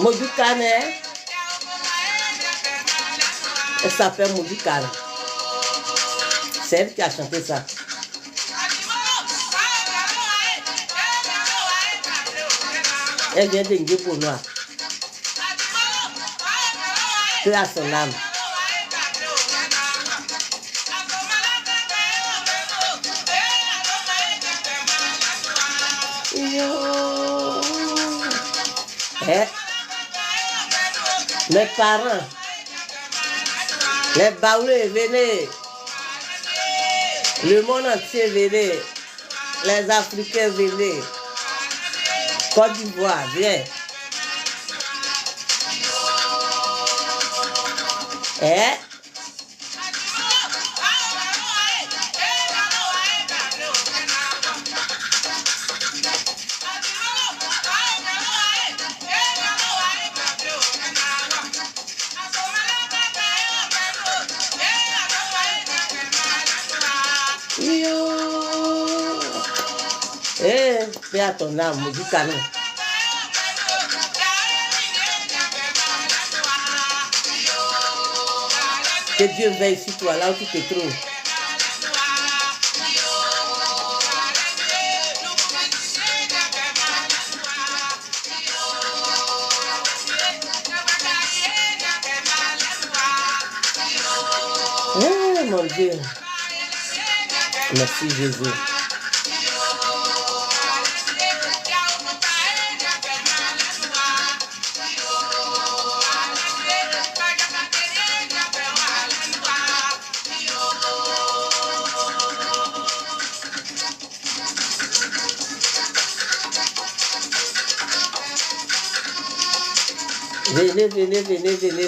Modukane, elle s'appelle Modukane. C'est elle qui a chanté ça. Elle vient de Ngéponois. Que à son âme. Mes parents, les Baoulés, venez. Le monde entier, venez. Les Africains, venez. Côte d'Ivoire, viens. Fais à ton âme, Modukane. Que Dieu veille sur toi, là où tu te trouves. Oh mon Dieu. Merci Jésus.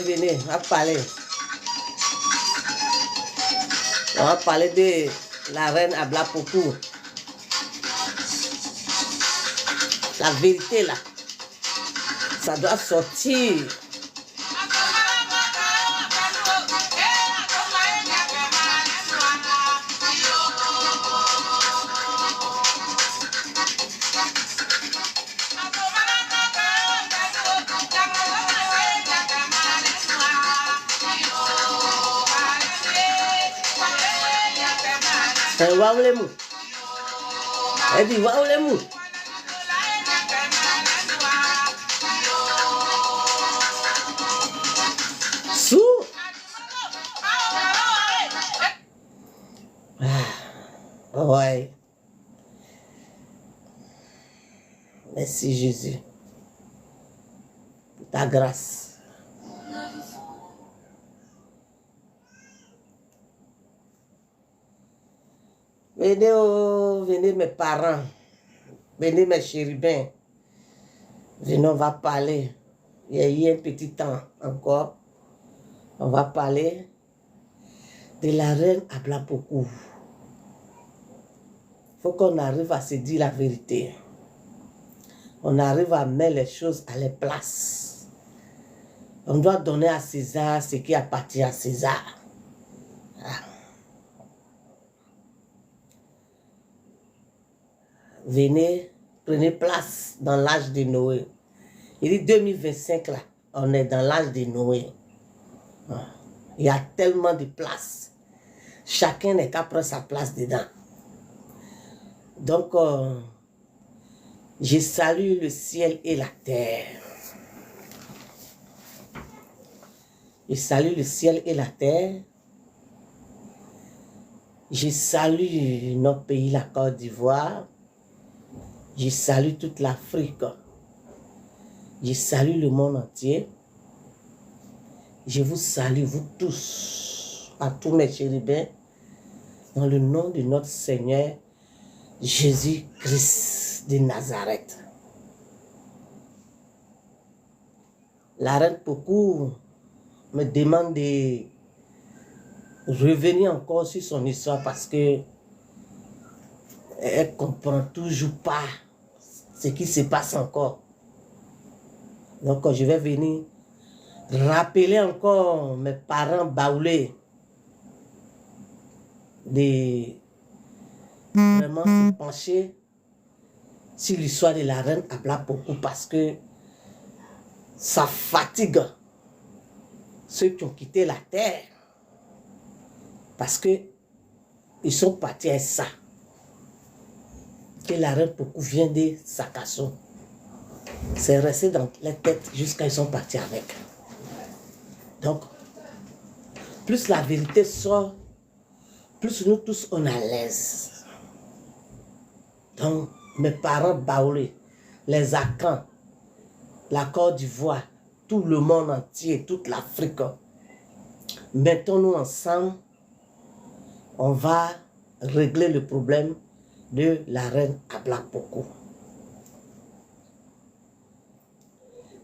Venez, on va parler. On va parler de la reine Ablapoku. La vérité là, ça doit sortir. Waouh les mots. Elle dit waouh les mots. Sous. Ouais. Merci Jésus. Pour ta grâce. Venez, oh, venez mes parents, venez mes chérubins, venez, on va parler. Il y a eu un petit temps encore, on va parler de la reine Ablapoku. Il faut qu'on arrive à se dire la vérité. On arrive à mettre les choses à leur place. On doit donner à César ce qui appartient à César. Venez, prenez place dans l'âge de Noé. Il dit 2025 là, on est dans l'âge de Noé. Il y a tellement de place. Chacun n'est qu'à prendre sa place dedans. Donc, je salue le ciel et la terre. Je salue le ciel et la terre. Je salue notre pays, la Côte d'Ivoire. Je salue toute l'Afrique. Je salue le monde entier. Je vous salue, vous tous, à tous mes chérubins, dans le nom de notre Seigneur Jésus-Christ de Nazareth. La reine Poku me demande de revenir encore sur son histoire parce que elle ne comprend toujours pas ce qui se passe encore. Donc je vais venir rappeler encore mes parents baoulés de vraiment se pencher sur l'histoire de la reine Ablapoku parce que ça fatigue ceux qui ont quitté la terre. Parce que ils sont partis avec ça. Que la reine Pokou vient de Sakasso. C'est resté dans les têtes jusqu'à ils sont partis avec. Donc, plus la vérité sort, plus nous tous on est à l'aise. Donc, mes parents baoulés, les Akans, la Côte d'Ivoire, tout le monde entier, toute l'Afrique, mettons-nous ensemble, on va régler le problème de la reine Abla Pokou.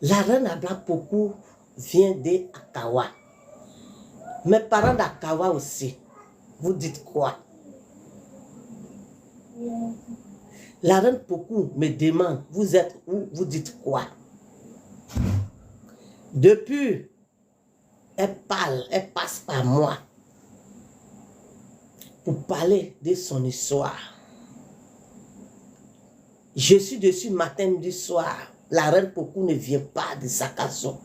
La reine Abla Pokou vient d'Akawa. Mes parents d'Akawa aussi, vous dites quoi? La reine Pokou me demande, vous êtes où? Vous dites quoi? Depuis, elle parle, elle passe par moi pour parler de son histoire. Je suis dessus matin, midi, soir. La reine Pokou ne vient pas de Sakasso.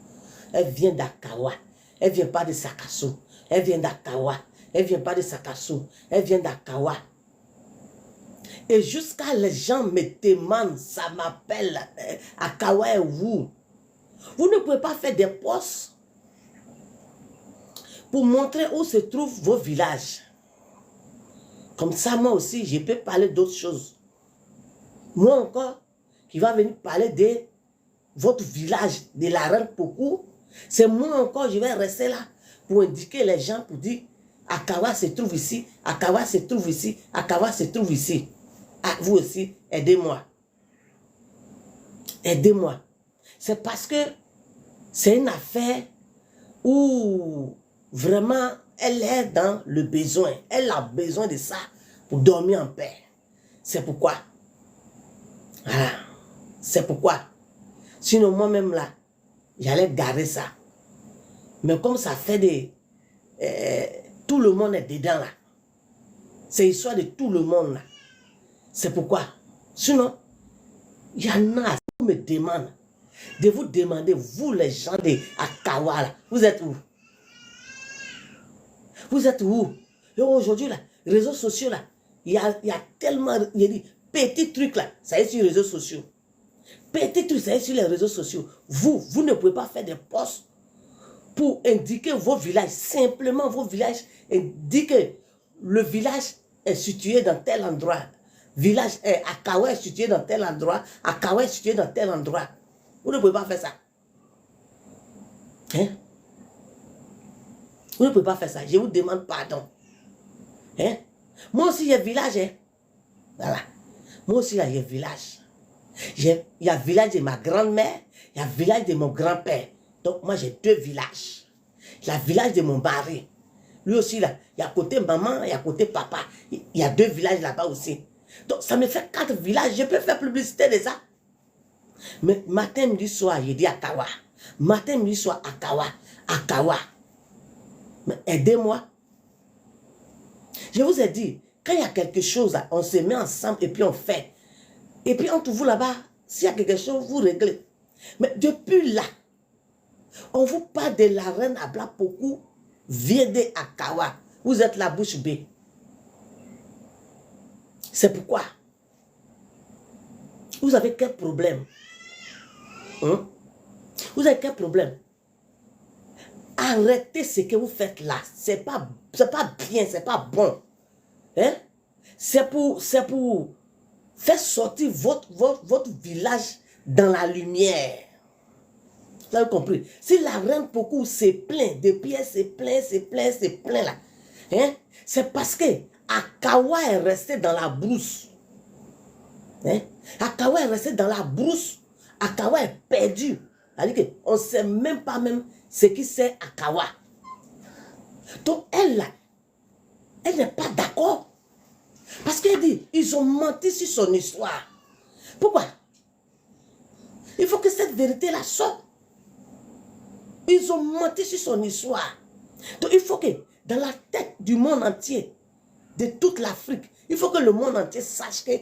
Elle vient d'Akawa. Elle ne vient pas de Sakasso. Elle vient d'Akawa. Elle ne vient pas de Sakasso. Elle vient d'Akawa. Et jusqu'à les gens me demandent, ça m'appelle, Akawa est où? Vous ne pouvez pas faire des postes pour montrer où se trouvent vos villages. Comme ça, moi aussi, je peux parler d'autres choses. Moi encore, qui va venir parler de votre village, de la reine Pokou, c'est moi encore, je vais rester là pour indiquer les gens, pour dire, Akawa se trouve ici, Akawa se trouve ici, Akawa se trouve ici. Ah, vous aussi, aidez-moi. Aidez-moi. C'est parce que c'est une affaire où vraiment elle est dans le besoin. Elle a besoin de ça pour dormir en paix. C'est pourquoi. Voilà. C'est pourquoi. Sinon, moi-même là, j'allais garer ça. Mais comme ça fait des... tout le monde est dedans là. C'est l'histoire de tout le monde là. C'est pourquoi. Sinon, il y en a qui me demandent de vous demander, vous les gens de Akawa là, vous êtes où? Vous êtes où? Et aujourd'hui là, réseaux sociaux là, il y a tellement, il y a des petits trucs là, ça est sur les réseaux sociaux. Petits trucs, ça est sur les réseaux sociaux. Vous ne pouvez pas faire des posts pour indiquer vos villages, simplement vos villages, indiquer le village est situé dans tel endroit. Village Akawa est situé dans tel endroit, Akawa est situé dans tel endroit. Vous ne pouvez pas faire ça. Hein? Vous ne pouvez pas faire ça. Je vous demande pardon. Hein? Moi aussi, j'ai village. Hein? Voilà. Moi aussi, là, j'ai village. Il y a le village de ma grand-mère, il y a le village de mon grand-père. Donc, moi, j'ai 2 villages. Il y a le village de mon mari. Lui aussi, là, il y a côté maman, il y a côté papa. Il y a 2 villages là-bas aussi. Donc, ça me fait 4 villages. Je peux faire publicité de ça. Mais matin, midi, soir, je dis Akawa. Matin, midi, soir, Akawa. Akawa. Mais aidez-moi. Je vous ai dit, quand il y a quelque chose, là, on se met ensemble et puis on fait. Et puis entre vous là-bas, s'il y a quelque chose, vous réglez. Mais depuis là, on vous parle de la reine Abla Pokou, vient de Akawa. Vous êtes la bouche bée. C'est pourquoi. Vous avez quel problème? Hein? Vous avez quel problème? Arrêtez ce que vous faites là. C'est pas bien, c'est pas bon. Hein? C'est pour faire sortir votre village dans la lumière. Vous avez compris? Si la reine Pokou se plaint, depuis elle se plaint là. Hein? C'est parce que Akawa est resté dans la brousse. Hein? Akawa est resté dans la brousse. Akawa est perdu. C'est-à-dire qu'on ne sait même pas ce qui c'est Akawa. Donc elle là, elle n'est pas d'accord. Parce qu'elle dit, ils ont menti sur son histoire. Pourquoi? Il faut que cette vérité-là sorte. Ils ont menti sur son histoire. Donc il faut que dans la tête du monde entier, de toute l'Afrique, il faut que le monde entier sache que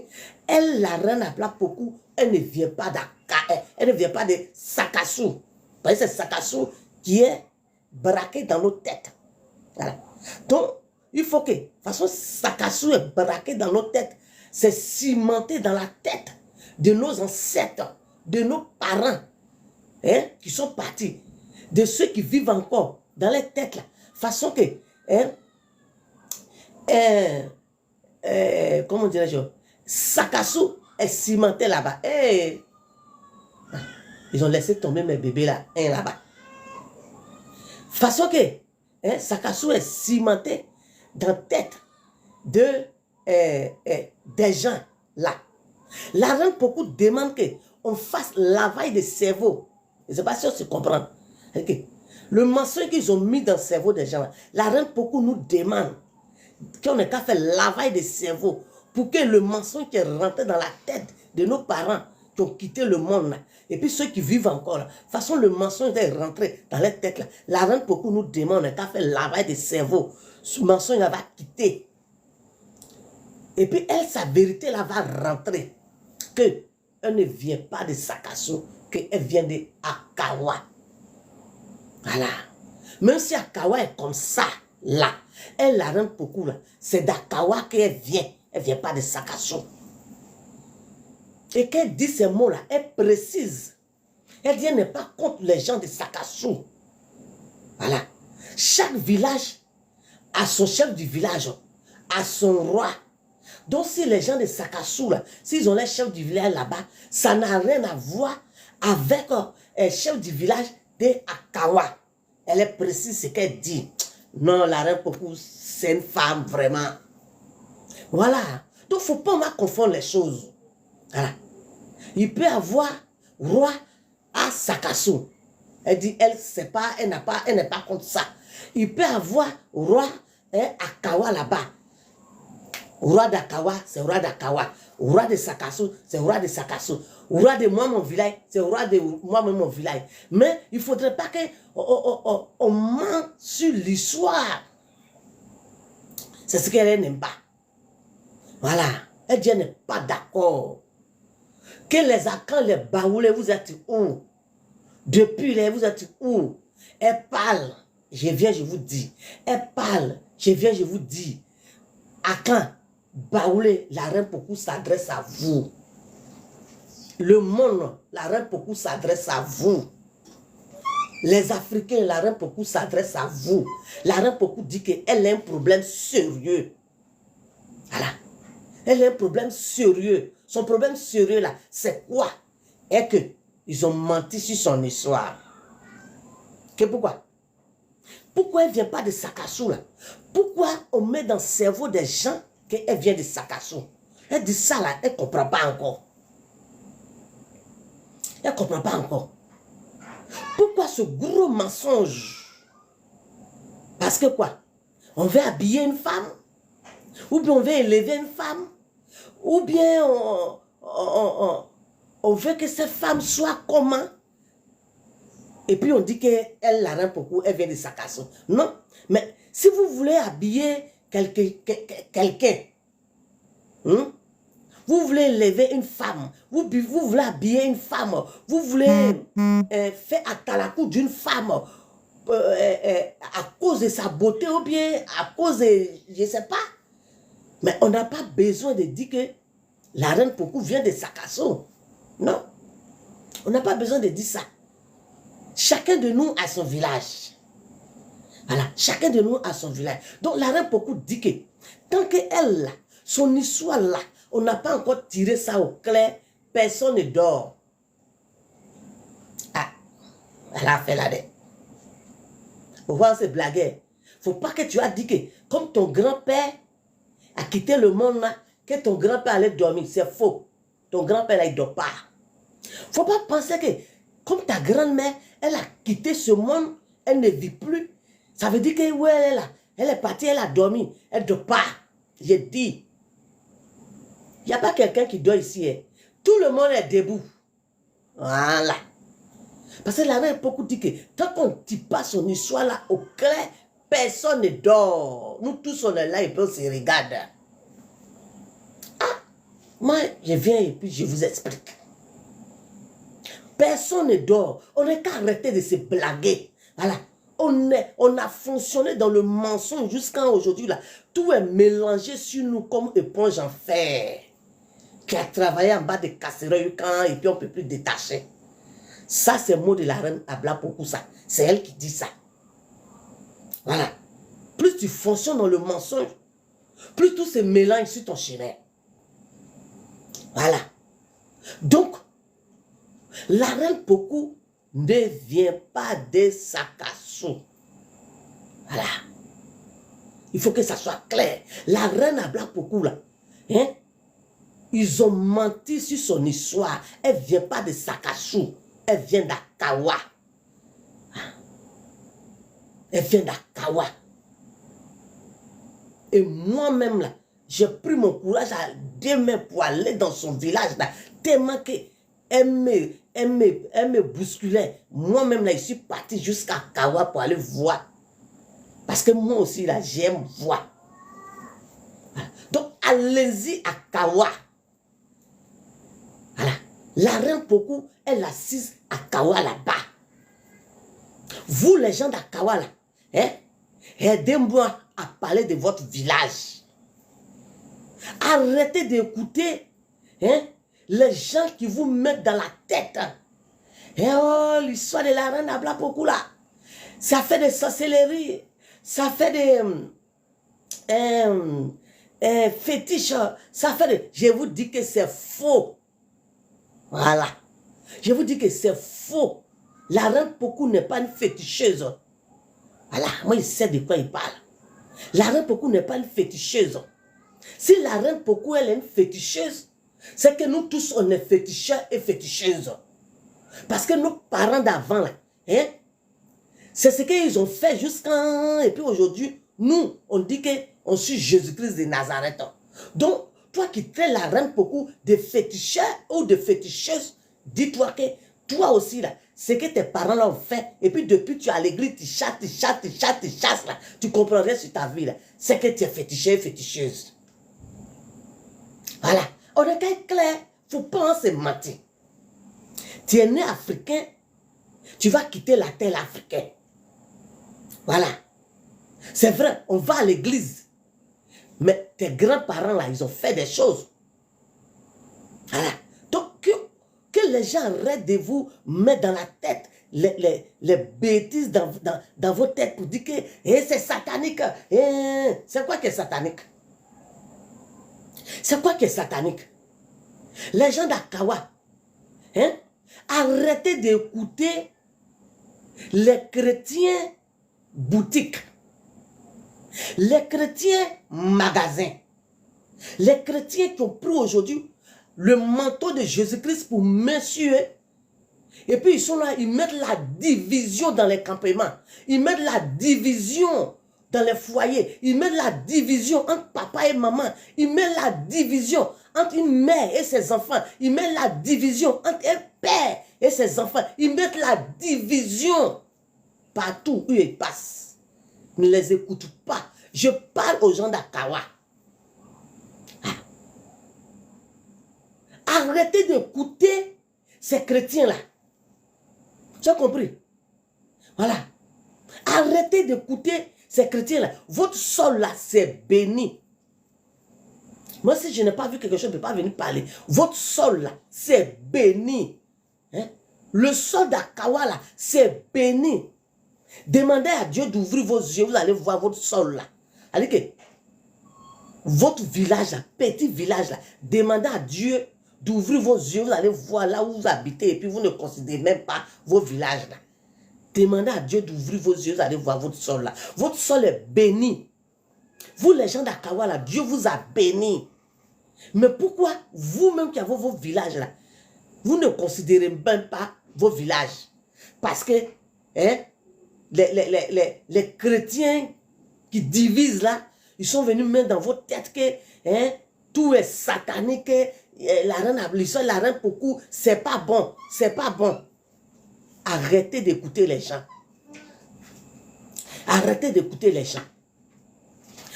elle, la reine Abla Pokou, elle ne vient pas d'Aka, elle ne vient pas de Sakassou. C'est Sakassou qui est braqué dans nos têtes. Voilà. Donc, il faut que, de toute façon, Sakassou est braqué dans nos têtes. C'est cimenté dans la tête de nos ancêtres, de nos parents, hein, qui sont partis, de ceux qui vivent encore dans les têtes là. Façon que, hein, comment dirais-je, Sakassou est cimenté là-bas. Ils ont laissé tomber mes bébés là, là-bas. Façon que, hein, Sakassou est cimenté dans la tête de, des gens là. La reine beaucoup demande qu'on fasse lavage de cerveau. Je ne sais pas si on se comprend. Okay. Le mensonge qu'ils ont mis dans le cerveau des gens là, la reine beaucoup nous demande qu'on ait qu'à faire lavage de cerveau pour que le mensonge qui est rentré dans la tête de nos parents qui ont quitté le monde là, et puis ceux qui vivent encore là, de toute façon le mensonge est rentré dans les têtes là. La reine beaucoup nous demande qu'on ait qu'à faire lavage de cerveau. Ce mensonge va quitter. Et puis elle, sa vérité là va rentrer. qu'elle ne vient pas de Sakassou, qu'elle vient de Akawa. Voilà. Même si Akawa est comme ça, là, elle la rend beaucoup là. C'est d'Akawa qu'elle vient. Elle ne vient pas de Sakassou. Et qu'elle dit ces mots-là, elle précise. Elle dit, elle n'est pas contre les gens de Sakassou. Voilà. Chaque village a son chef du village, a son roi. Donc si les gens de Sakassou, s'ils ont les chefs du village là-bas, ça n'a rien à voir avec le chef du village de Akawa. Elle est précise ce qu'elle dit. Non, la reine Pokou, c'est une femme vraiment. Voilà. Donc il ne faut pas confondre les choses. Voilà. Il peut avoir roi à Sakassou. Elle dit, elle n'est pas contre ça. Il peut avoir roi Akawa là-bas. Roi d'Akawa, c'est roi d'Akawa. Roi de Sakassou, c'est roi de Sakassou. Roi de moi, mon village, c'est roi de moi-même, mon village. Mais il ne faudrait pas qu'on ment sur l'histoire. C'est ce qu'elle n'aime pas. Voilà. Elle dit, elle n'est pas d'accord. Que les Akans, les Baoulés, vous êtes où? Depuis là, vous êtes où? Elle parle. Je viens, je vous dis. Elle parle. Je viens, je vous dis. Akan, Baoulé, la reine Pokou s'adresse à vous. Le monde, la reine Pokou s'adresse à vous. Les Africains, la reine Pokou s'adresse à vous. La reine Pokou dit qu'elle a un problème sérieux. Voilà. Elle a un problème sérieux. Son problème sérieux là, c'est quoi? Est que ils ont menti sur son histoire. Que pourquoi? Pourquoi elle ne vient pas de Sakassou là? Pourquoi on met dans le cerveau des gens qu'elle vient de Sakassou? Elle dit ça là, elle ne comprend pas encore. Elle ne comprend pas encore. Pourquoi ce gros mensonge? Parce que quoi? On veut habiller une femme? Ou bien on veut élever une femme? Ou bien on veut que cette femme soit comment? Et puis on dit qu'elle la rend beaucoup, elle vient de Sakassou. Non, mais si vous voulez habiller quelqu'un, vous voulez élever une femme, vous voulez habiller une femme, vous voulez faire atalakou d'une femme à cause de sa beauté ou bien à cause de, je ne sais pas. Mais on n'a pas besoin de dire que la reine Pokou vient de Sakassou. Non, on n'a pas besoin de dire ça. Chacun de nous a son village. Voilà, chacun de nous a son village. Donc la reine Pokou dit que tant qu'elle là, son histoire là, on n'a pas encore tiré ça au clair, personne ne dort. Ah, elle a fait la dette. Faut voir ces blagues. Faut pas que tu as dit que comme ton grand-père a quitté le monde là, que ton grand-père allait dormir. C'est faux. Ton grand-père là, il ne dort pas. Faut pas penser que comme ta grand-mère, elle a quitté ce monde, elle ne vit plus. Ça veut dire que où elle est là, elle est partie, elle a dormi, elle ne dort pas. J'ai dit, il n'y a pas quelqu'un qui dort ici. Hein. Tout le monde est debout. Voilà. Parce que la reine beaucoup dit que tant qu'on ne dit pas son histoire là au clair, personne ne dort. Nous tous on est là et puis on se regarde. Ah, moi je viens et puis je vous explique. Personne ne dort. On n'est qu'à arrêter de se blaguer. Voilà. On a fonctionné dans le mensonge jusqu'à aujourd'hui. Là. Tout est mélangé sur nous comme éponge en fer. Qui a travaillé en bas de casseroles et puis on ne peut plus détacher. Ça, c'est le mot de la reine Abla Poku, ça. C'est elle qui dit ça. Voilà. Plus tu fonctionnes dans le mensonge, plus tout se mélange sur ton chemin. Voilà. Donc, la reine Poku ne vient pas de Sakassou. Voilà. Il faut que ça soit clair. La reine Abla Poku, là, hein, ils ont menti sur son histoire. Elle ne vient pas de Sakassou. Elle vient d'Akawa. Elle vient d'Akawa. Et moi-même, là, j'ai pris mon courage à 2 mains pour aller dans son village, là, tellement qu'elle me bousculait. Moi-même, là, je suis parti jusqu'à Kawa pour aller voir. Parce que moi aussi, là, j'aime voir. Donc, allez-y à Kawa. Voilà. La reine Poku, elle assise à Kawa là-bas. Vous, les gens d'Akawa, là, hein, aidez-moi à parler de votre village. Arrêtez d'écouter, hein, les gens qui vous mettent dans la tête. Hein, oh, l'histoire de la reine Abla Poku là, ça fait des sorcelleries, ça fait des fétiches, ça fait des... Je vous dis que c'est faux. Voilà. Je vous dis que c'est faux. La reine Poku n'est pas une féticheuse. Voilà, moi je sais de quoi il parle. La reine Poku n'est pas une féticheuse. Si la reine Poku elle est une féticheuse, c'est que nous tous on est féticheurs et féticheuses. Parce que nos parents d'avant là, hein, c'est ce qu'ils ont fait jusqu'à... Et puis aujourd'hui, nous, on dit qu'on suit Jésus-Christ de Nazareth. Donc, toi qui traites la reine Poku de féticheur ou de féticheuse, dis-toi que toi aussi là, ce que tes parents l'ont fait, et puis depuis tu es à l'église, tu chasses, là, tu comprends rien sur ta vie là, c'est que tu es féticheur et féticheuse. Voilà, on est clair, il ne faut pas se mentir. Tu es né africain, tu vas quitter la terre africaine. Voilà. C'est vrai, on va à l'église. Mais tes grands-parents là, ils ont fait des choses. Voilà. Donc, que les gens arrêtent de vous mettre dans la tête les bêtises dans vos têtes pour dire que c'est satanique. C'est quoi qui est satanique? C'est quoi qui est satanique? Les gens d'Akawa, hein, arrêtez d'écouter les chrétiens boutiques, les chrétiens magasins, les chrétiens qui ont pris aujourd'hui le manteau de Jésus-Christ pour monsieur. Et puis ils sont là, ils mettent la division dans les campements. Ils mettent la division dans les foyers. Ils mettent la division entre papa et maman. Ils mettent la division entre une mère et ses enfants. Ils mettent la division entre un père et ses enfants. Ils mettent la division partout où ils passent. Ne les écoute pas. Je parle aux gens d'Akawa. Arrêtez d'écouter ces chrétiens-là. Tu as compris? Voilà. Arrêtez d'écouter ces chrétiens-là. Votre sol là, c'est béni. Moi, si je n'ai pas vu quelque chose, je ne peux pas venir parler. Votre sol là, c'est béni. Hein? Le sol d'Akawa là, c'est béni. Demandez à Dieu d'ouvrir vos yeux, vous allez voir votre sol là. Allez que votre village là, petit village là, demandez à Dieu d'ouvrir vos yeux, vous allez voir là où vous habitez et puis vous ne considérez même pas vos villages là. Demandez à Dieu d'ouvrir vos yeux, vous allez voir votre sol là. Votre sol est béni. Vous les gens d'Akawa là, Dieu vous a béni. Mais pourquoi vous-même qui avez vos villages là, vous ne considérez même pas vos villages? Parce que hein, les chrétiens qui divisent là, ils sont venus mettre dans votre tête que hein, tout est satanique. La reine Ablisson, la reine Poku, c'est pas bon, c'est pas bon. Arrêtez d'écouter les gens. Arrêtez d'écouter les gens.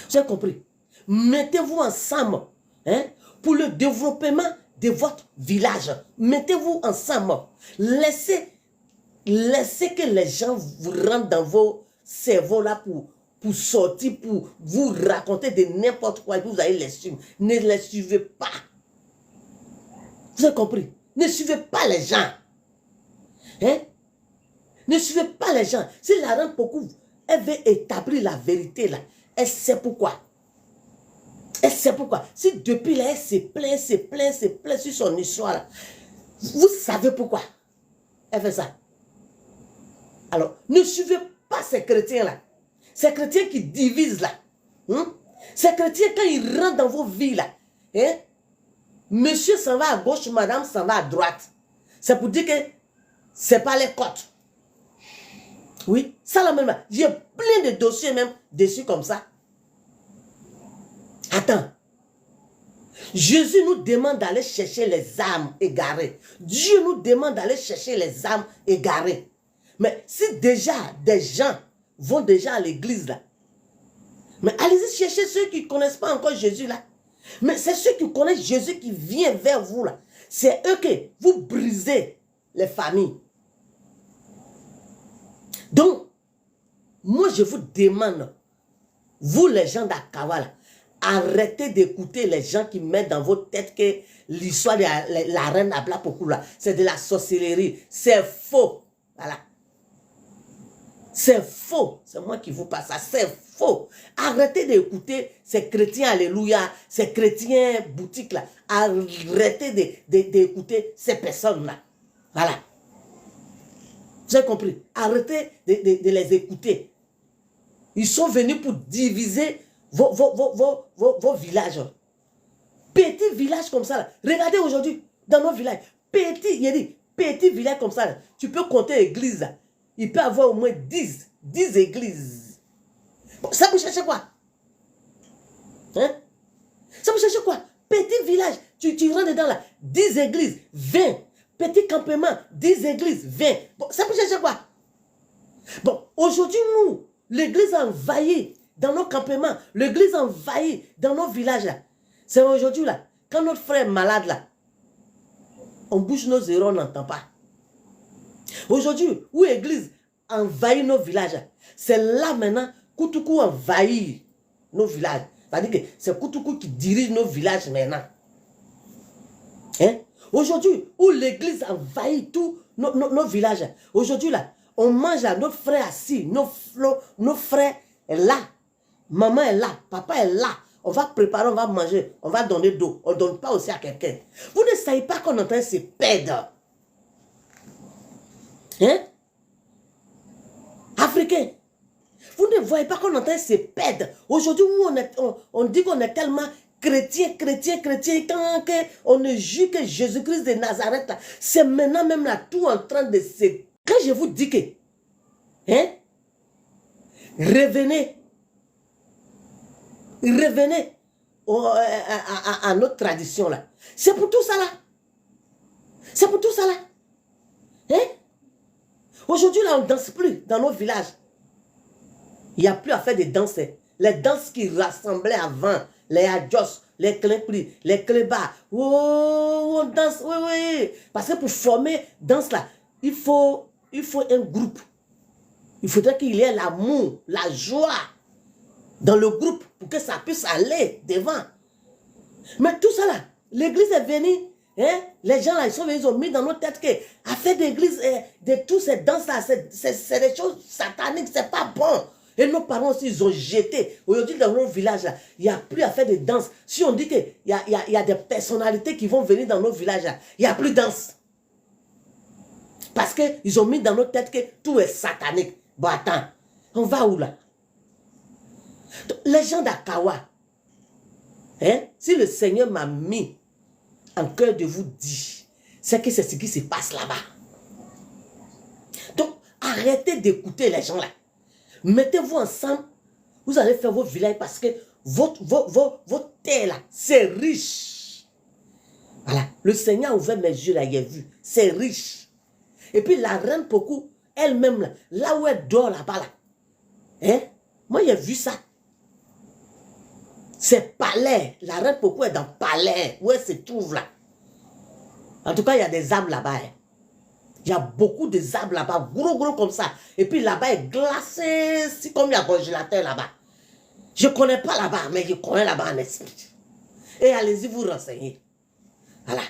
Vous avez compris? Mettez-vous ensemble hein, pour le développement de votre village. Mettez-vous ensemble. Laissez que les gens vous rentrent dans vos cerveaux là pour sortir, pour vous raconter de n'importe quoi et vous allez les suivre. Ne les suivez pas. Vous avez compris? Ne suivez pas les gens. Hein? Ne suivez pas les gens. Si la reine beaucoup, elle veut établir la vérité là, elle sait pourquoi. Elle sait pourquoi. Si depuis là, elle se plaint sur son histoire là, vous savez pourquoi elle fait ça. Alors, ne suivez pas ces chrétiens-là. Ces chrétiens qui divisent là. Ces chrétiens, quand ils rentrent dans vos vies là, hein, monsieur s'en va à gauche, madame s'en va à droite. C'est pour dire que ce n'est pas les côtes. Oui, ça là même. J'ai plein de dossiers même dessus comme ça. Attends. Jésus nous demande d'aller chercher les âmes égarées. Dieu nous demande d'aller chercher les âmes égarées. Mais si déjà des gens vont déjà à l'église là, mais allez-y chercher ceux qui ne connaissent pas encore Jésus là. Mais c'est ceux qui connaissent Jésus qui viennent vers vous là. C'est eux que vous brisez les familles. Donc, moi je vous demande, vous les gens d'Akawa là, arrêtez d'écouter les gens qui mettent dans votre tête que l'histoire de la reine Ablapoku là, c'est de la sorcellerie. C'est faux. Voilà. C'est faux. C'est moi qui vous passe ça. C'est faux. Arrêtez d'écouter ces chrétiens, alléluia, ces chrétiens boutiques là. Arrêtez d'écouter ces personnes là. Voilà. Vous avez compris? Arrêtez de les écouter. Ils sont venus pour diviser vos villages. Petits villages comme ça là. Regardez aujourd'hui dans nos villages. Petits villages comme ça là. Tu peux compter l'église là. Il peut avoir au moins 10 églises. Bon, ça vous cherchez quoi? Hein? Ça vous cherchez quoi? Petit village, tu rentres dedans là, 10 églises, 20. Petit campement, 10 églises, 20. Bon, ça vous cherchez quoi? Bon, aujourd'hui, nous, l'église a envahi dans nos campements, l'église a envahi dans nos villages là. C'est aujourd'hui là, quand notre frère est malade là, on bouge nos zéros, on n'entend pas. Aujourd'hui, où l'église envahit nos villages, c'est là maintenant Koutoukou envahit nos villages. C'est-à-dire que c'est Koutoukou qui dirige nos villages maintenant. Hein? Aujourd'hui, où l'église envahit tous nos villages, aujourd'hui là, on mange là, notre frère assis, nos frères est là, maman est là, papa est là. On va préparer, on va manger, on va donner d'eau. On ne donne pas aussi à quelqu'un. Vous ne savez pas qu'on est en train de se perdre. Hein? Africains, vous ne voyez pas qu'on est en train de se perdre. Aujourd'hui, on dit qu'on est tellement chrétien, quand on ne juge que Jésus-Christ de Nazareth, c'est maintenant même là tout en train de se... Quand je vous dis que, hein, revenez à notre tradition là. C'est pour tout ça là. C'est pour tout ça là. Hein? Aujourd'hui, là, on ne danse plus dans nos villages. Il n'y a plus à faire des danses. Les danses qui rassemblaient avant, les adjos, les clépris, les clébas. Oh, on danse, oui, oui. Parce que pour former danse là, il faut un groupe. Il faudrait qu'il y ait l'amour, la joie dans le groupe pour que ça puisse aller devant. Mais tout ça là, l'église est venue. Hein? Les gens là, ils sont venus, ils ont mis dans nos têtes que à faire d'église, de toutes ces danses là, c'est des choses sataniques, c'est pas bon. Et nos parents aussi, ils ont jeté. Aujourd'hui, dans nos villages là, il n'y a plus à faire de danse. Si on dit qu'il y a des personnalités qui vont venir dans nos villages là, il n'y a plus de danse. Parce qu'ils ont mis dans nos têtes que tout est satanique. Bon, attends, on va où là? Les gens d'Akawa, hein? Si le Seigneur m'a mis en cœur de vous dire, c'est que c'est ce qui se passe là-bas. Donc, arrêtez d'écouter les gens là. Mettez-vous ensemble, vous allez faire vos villages parce que votre terre là, c'est riche. Voilà, le Seigneur a ouvert mes yeux là, il a vu, c'est riche. Et puis la reine Poku, elle-même là où elle dort là-bas là, hein? Moi j'ai vu ça. C'est palais, la reine Poku est dans palais, où elle se trouve là. En tout cas, il y a des arbres là-bas. Hein. Il y a beaucoup d'arbres là-bas, gros comme ça. Et puis là-bas, est glacé, c'est comme il y a un congélateur là-bas. Je ne connais pas là-bas, mais je connais là-bas en esprit. Et allez-y vous renseigner. Voilà.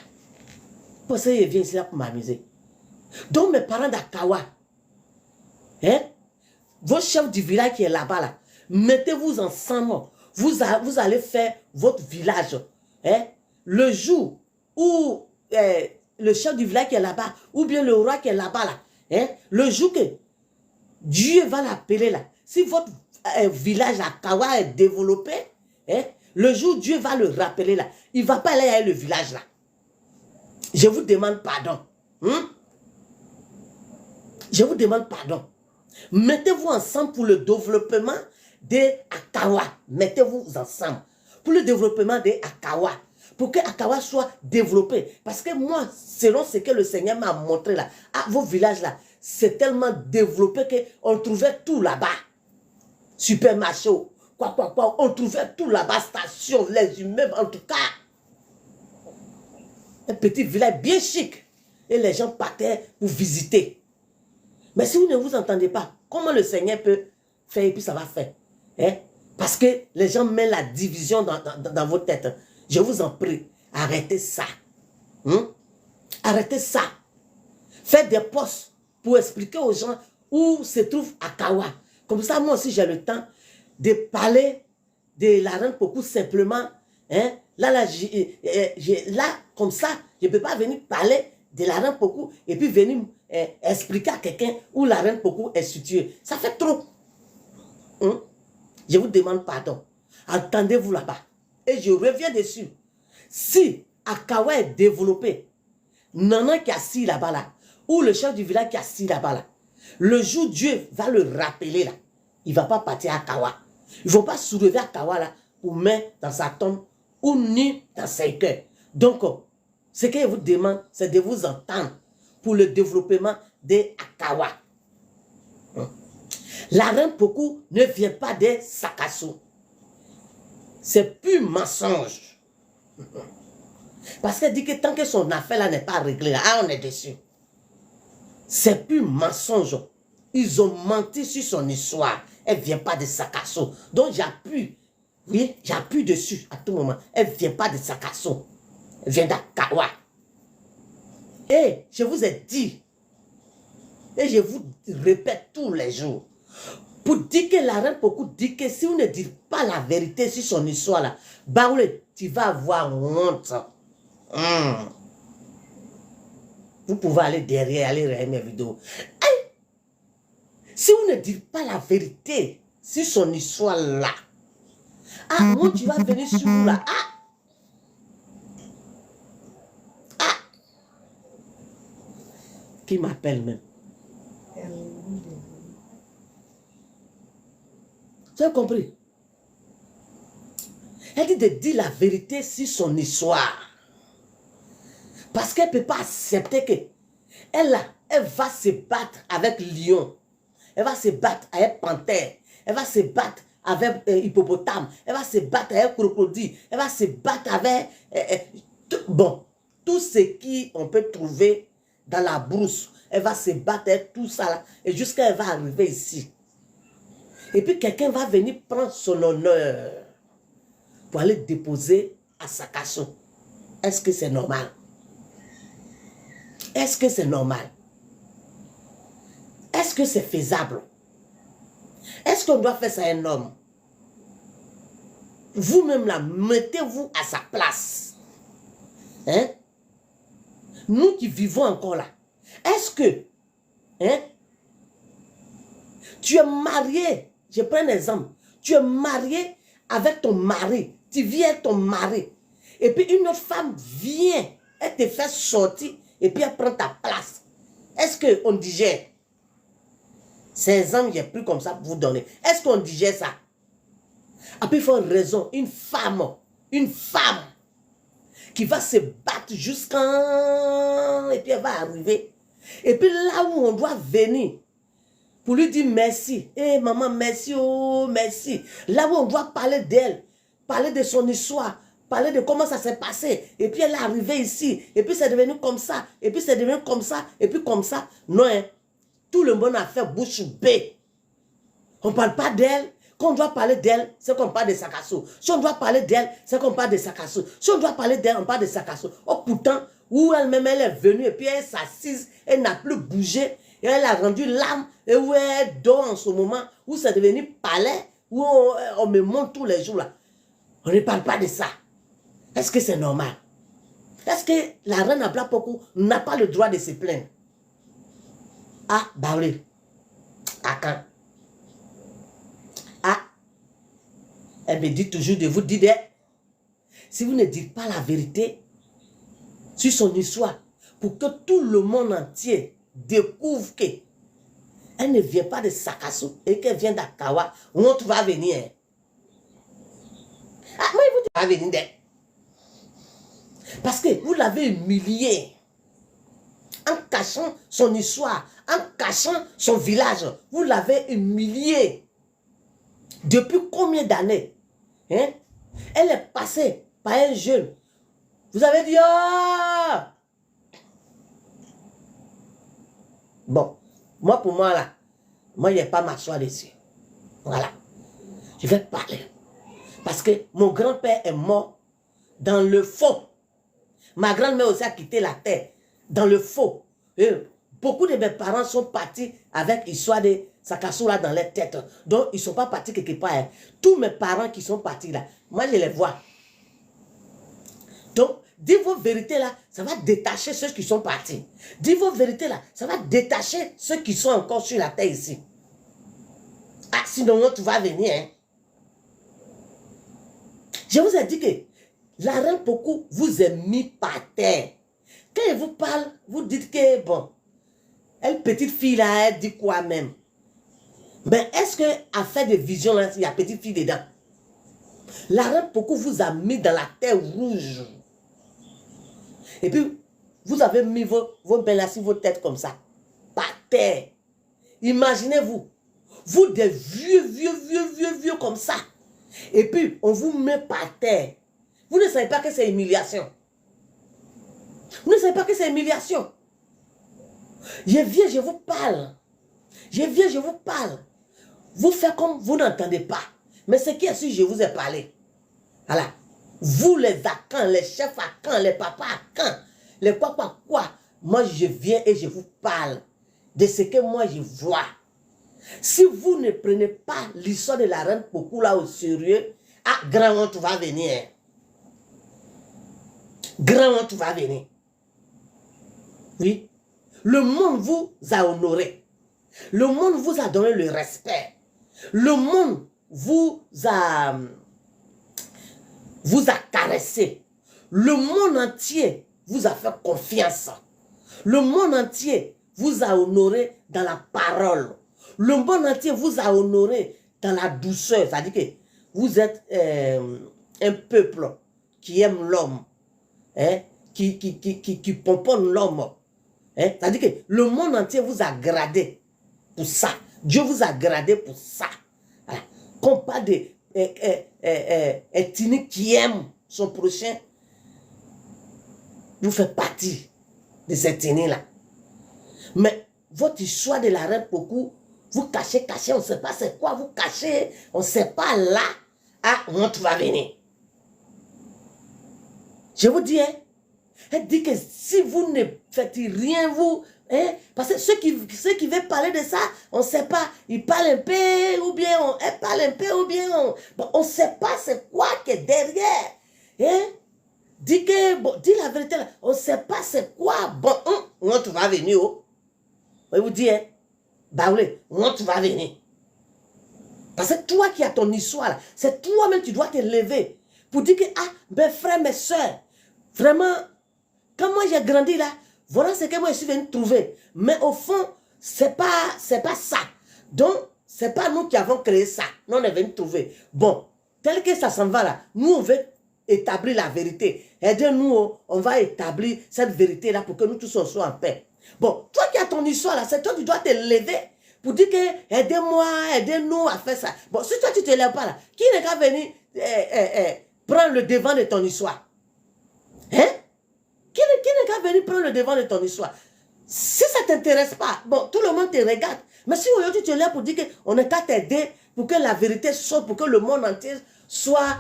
Pour ça, je viens ici là pour m'amuser. Donc, mes parents d'Akawa, hein, vos chefs du village qui est là-bas, là, mettez-vous ensemble. Vous allez faire votre village. Hein, le jour où le chef du village qui est là-bas, ou bien le roi qui est là-bas, là, hein, le jour que Dieu va l'appeler là, si votre village à Kawa est développé, hein, le jour où Dieu va le rappeler là, il ne va pas aller à le village là. Je vous demande pardon. Hein? Je vous demande pardon. Mettez-vous ensemble pour le développement des Akawa. Mettez-vous ensemble pour le développement des Akawa. Pour que Akawa soit développé. Parce que moi, selon ce que le Seigneur m'a montré là, à vos villages là, c'est tellement développé qu'on trouvait tout là-bas. Supermarché, quoi, on trouvait tout là-bas, station, les immeubles, en tout cas. Un petit village bien chic. Et les gens partaient pour visiter. Mais si vous ne vous entendez pas, comment le Seigneur peut faire et puis ça va faire? Hein? Parce que les gens mettent la division dans vos têtes. Je vous en prie, arrêtez ça. Hein? Arrêtez ça. Faites des postes pour expliquer aux gens où se trouve Akawa. Comme ça, moi aussi, j'ai le temps de parler de la reine Pokou simplement. Hein? Là, comme ça, je ne peux pas venir parler de la reine Pokou et puis venir expliquer à quelqu'un où la reine Pokou est située. Ça fait trop. Hein? Je vous demande pardon. Entendez-vous là-bas. Et je reviens dessus. Si Akawa est développé, Nana qui est assis là-bas, là, ou le chef du village qui est assis là-bas, là, le jour Dieu va le rappeler, là, il ne va pas partir à Akawa. Ils ne vont pas soulever Akawa là, pour mettre dans sa tombe ou ni dans ses cœurs. Donc, ce que je vous demande, c'est de vous entendre pour le développement des Akawa. La reine Pokou ne vient pas des Sakasso. C'est pur mensonge. Parce qu'elle dit que tant que son affaire là n'est pas réglée, on est dessus. C'est pur mensonge. Ils ont menti sur son histoire. Elle ne vient pas de Sakasso. Donc j'appuie. Oui, j'appuie dessus à tout moment. Elle ne vient pas de Sakasso. Elle vient d'Akawa. Et je vous ai dit, et je vous répète tous les jours, pour dire que la reine Pokou dit que si vous ne dites pas la vérité sur son histoire là, Baoulé, tu vas avoir honte. Vous pouvez aller derrière, aller regarder mes vidéos. Hey! Si vous ne dites pas la vérité sur son histoire là, moi tu vas venir sur vous là. Qui m'appelle même? Tu as compris? Elle dit de dire la vérité sur son histoire. Parce qu'elle ne peut pas accepter que elle va se battre avec lion. Elle va se battre avec panthère. Elle va se battre avec hippopotame. Elle va se battre avec crocodile. Elle va se battre avec... tout ce qu'on peut trouver dans la brousse. Elle va se battre avec tout ça là. Et jusqu'à elle va arriver ici. Et puis quelqu'un va venir prendre son honneur pour aller déposer à Sakasso. Est-ce que c'est normal? Est-ce que c'est normal? Est-ce que c'est faisable? Est-ce qu'on doit faire ça à un homme? Vous-même là, mettez-vous à sa place. Hein? Nous qui vivons encore là, est-ce que tu es marié? Je prends un exemple. Tu es marié avec ton mari. Tu vis avec ton mari. Et puis une autre femme vient. Elle te fait sortir. Et puis elle prend ta place. Est-ce qu'on digère? Ces hommes, j'ai plus comme ça pour vous donner. Est-ce qu'on digère ça? Après, il faut une raison. Une femme qui va se battre jusqu'à... Et puis elle va arriver. Et puis là où on doit venir pour lui dire merci. Eh maman, merci, oh merci. Là où on doit parler d'elle, parler de son histoire, parler de comment ça s'est passé. Et puis elle est arrivée ici. Et puis c'est devenu comme ça. Et puis c'est devenu comme ça. Et puis comme ça. Non, hein. Tout le monde a fait bouche bée. On ne parle pas d'elle. Quand on doit parler d'elle, c'est qu'on parle de Sakasso. Si on doit parler d'elle, c'est qu'on parle de Sakasso. Si on doit parler d'elle, on parle de Sakasso. Oh, pourtant, où elle-même, elle est venue et puis elle s'assise, elle n'a plus bougé. Et elle a rendu l'âme et où elle dort en ce moment, où c'est devenu palais, où on me montre tous les jours là. On ne parle pas de ça. Est-ce que c'est normal? Est-ce que la reine Abla Pokou n'a pas le droit de se plaindre? Ah, bah oui. À quand? Ah, elle me dit toujours de vous dire, si vous ne dites pas la vérité sur son histoire, pour que tout le monde entier découvre que elle ne vient pas de Sakasso et qu'elle vient d'Akawa, où on va venir. Ah, moi, vous va venir d'elle. Parce que vous l'avez humilié en cachant son histoire, en cachant son village. Vous l'avez humilié. Depuis combien d'années? Hein? Elle est passée par un jeune. Vous avez dit, oh! Bon, moi pour moi là, moi il n'y a pas m'asseoir dessus. Voilà. Je vais parler. Parce que mon grand-père est mort dans le faux. Ma grand-mère aussi a quitté la terre dans le faux. Et beaucoup de mes parents sont partis avec l'histoire de Sakasso là dans leur tête. Donc ils ne sont pas partis quelque part. Hein. Tous mes parents qui sont partis là, moi je les vois. Donc, dites vos vérités là, ça va détacher ceux qui sont partis. Dites vos vérités là, ça va détacher ceux qui sont encore sur la terre ici. Ah, sinon tu vas venir. Hein. Je vous ai dit que la reine Pokou vous est mis par terre. Quand elle vous parle, vous dites que, bon, elle petite fille là, elle dit quoi même? Mais est-ce qu'à faire des visions là, il y a petite fille dedans? La reine Pokou vous a mis dans la terre rouge. Et puis, vous avez mis vos belles sur vos têtes comme ça. Par terre. Imaginez-vous. Vous des vieux comme ça. Et puis, on vous met par terre. Vous ne savez pas que c'est humiliation. Vous ne savez pas que c'est humiliation. Je viens, je vous parle. Je viens, je vous parle. Vous faites comme vous n'entendez pas. Mais ce qui est sûr, je vous ai parlé. Voilà. Vous les Akans, les chefs Akans, les papas Akans, les quoi. Moi, je viens et je vous parle de ce que moi je vois. Si vous ne prenez pas l'histoire de la reine Pokou là au sérieux, ah, grand honte va venir. Grand honte va venir. Oui. Le monde vous a honoré. Le monde vous a donné le respect. Le monde vous a caressé. Le monde entier vous a fait confiance. Le monde entier vous a honoré dans la parole. Le monde entier vous a honoré dans la douceur. C'est-à-dire que vous êtes un peuple qui aime l'homme, hein, qui pomponne l'homme. Hein? C'est-à-dire que le monde entier vous a gradé pour ça. Dieu vous a gradé pour ça. Voilà. Qu'on parle de ethnique qui aime son prochain, vous faites partie de cette ethnie-là. Mais votre histoire de la reine Pokou, vous cachez, on ne sait pas c'est quoi, vous cachez, on ne sait pas là, ah, on va venir. Je vous dis, hein, elle dit que si vous ne faites rien, vous, hein, parce que ceux qui veulent parler de ça, on ne sait pas, ils parlent un peu, ou bien elle parle un peu, ou bien on ne sait pas c'est quoi qui est derrière. Hein? Dis la vérité, là, on ne sait pas c'est quoi. Bon, on va venir. Oh. Je vous dis, hein, bah oui, on va venir. Parce que toi qui as ton histoire, c'est toi-même qui dois te lever pour dire que, ah, mes frères, mes soeurs, vraiment, quand moi j'ai grandi là, voilà ce que moi je suis venu trouver. Mais au fond, c'est pas ça. Donc, c'est pas nous qui avons créé ça. Nous, on est venu trouver. Bon, tel que ça s'en va là, nous, on veut établir la vérité. Aidez-nous, on va établir cette vérité-là pour que nous tous soyons en paix. Bon, toi qui as ton histoire là, c'est toi qui dois te lever pour dire que aidez-moi, aidez-nous à faire ça. Bon, si toi tu ne te lèves pas là, qui n'est qu'à venir prend le devant de ton histoire? Hein? Qui n'est qu'à venir prendre le devant de ton histoire? Si ça ne t'intéresse pas, bon, tout le monde te regarde. Mais si aujourd'hui tu es là pour dire qu'on n'est qu'à t'aider pour que la vérité sorte, pour que le monde entier soit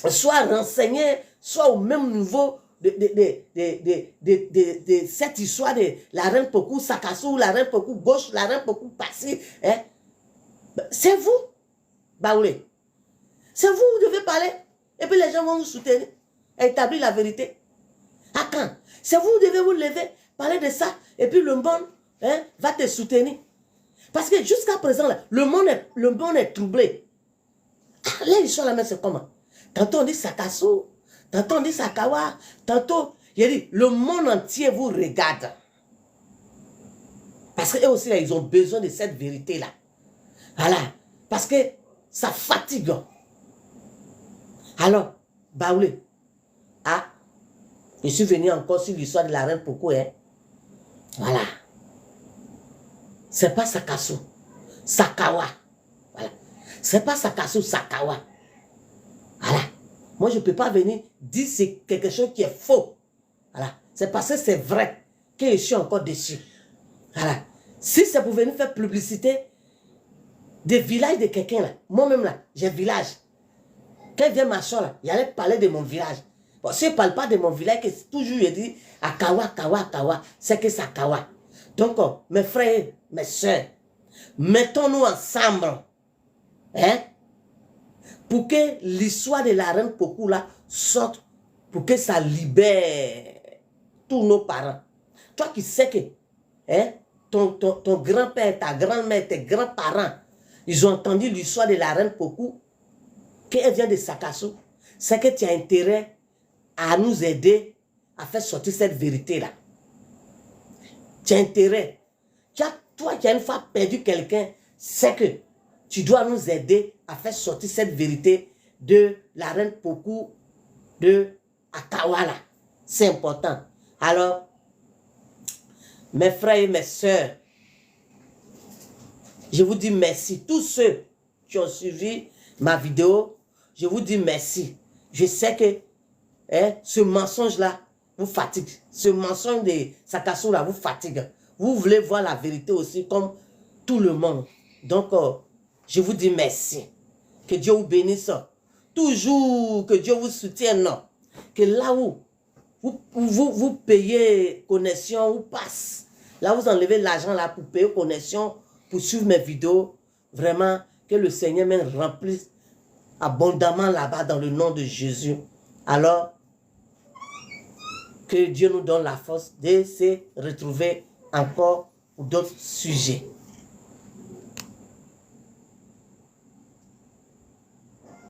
renseigné, soit au même niveau de cette histoire de la reine Pokou Sakassou, la reine Pokou gauche, la reine Pokou passée. Hein? C'est vous, Baoulé. C'est vous, vous devez parler. Et puis les gens vont vous soutenir, établir la vérité. À quand? C'est vous, vous devez vous lever, parler de ça, et puis le monde va te soutenir. Parce que jusqu'à présent, là, le monde est troublé. Ah, là, ils sont là, mais c'est comment? Tantôt on dit Sakassou, tantôt on dit Sakawa, tantôt, il dit, le monde entier vous regarde. Parce qu'eux aussi, là, ils ont besoin de cette vérité-là. Voilà. Parce que ça fatigue. Alors, Baoulé, ah, je suis venu encore sur l'histoire de la reine Pokou, hein. Voilà. C'est pas Sakassou, Sakawa. Voilà. C'est pas Sakassou, Sakawa. Voilà. Moi, je ne peux pas venir dire c'est quelque chose qui est faux. Voilà. C'est parce que c'est vrai que je suis encore dessus. Voilà. Si c'est pour venir faire publicité des villages de quelqu'un, là, moi-même, là, j'ai un village. Quand il vient ma soeur, là, il allait parler de mon village. Bon, si je ne parle pas de mon village, que toujours je dis à Kawa, Kawa, Kawa, c'est que ça Kawa. Donc, mes frères, mes soeurs, mettons-nous ensemble, hein, pour que l'histoire de la reine Pokou là sorte, pour que ça libère tous nos parents. Toi qui sais que hein, ton grand-père, ta grand-mère, tes grands-parents, ils ont entendu l'histoire de la reine Pokou, qu'elle vient de Sakassou, c'est que tu as intérêt à nous aider à faire sortir cette vérité-là. Tu as intérêt. Toi qui as une fois perdu quelqu'un, c'est que tu dois nous aider à faire sortir cette vérité de la reine Pokou de Akawala. C'est important. Alors, mes frères et mes sœurs, je vous dis merci. Tous ceux qui ont suivi ma vidéo, je vous dis merci. Je sais que ce mensonge-là vous fatigue. Ce mensonge de Sakassou-là vous fatigue. Vous voulez voir la vérité aussi comme tout le monde. Donc, je vous dis merci. Que Dieu vous bénisse. Toujours que Dieu vous soutienne. Que là où vous payez connexion ou passe, là vous enlevez l'argent là pour payer connexion, pour suivre mes vidéos, vraiment que le Seigneur me remplisse abondamment là-bas dans le nom de Jésus. Alors, que Dieu nous donne la force de se retrouver encore pour d'autres sujets.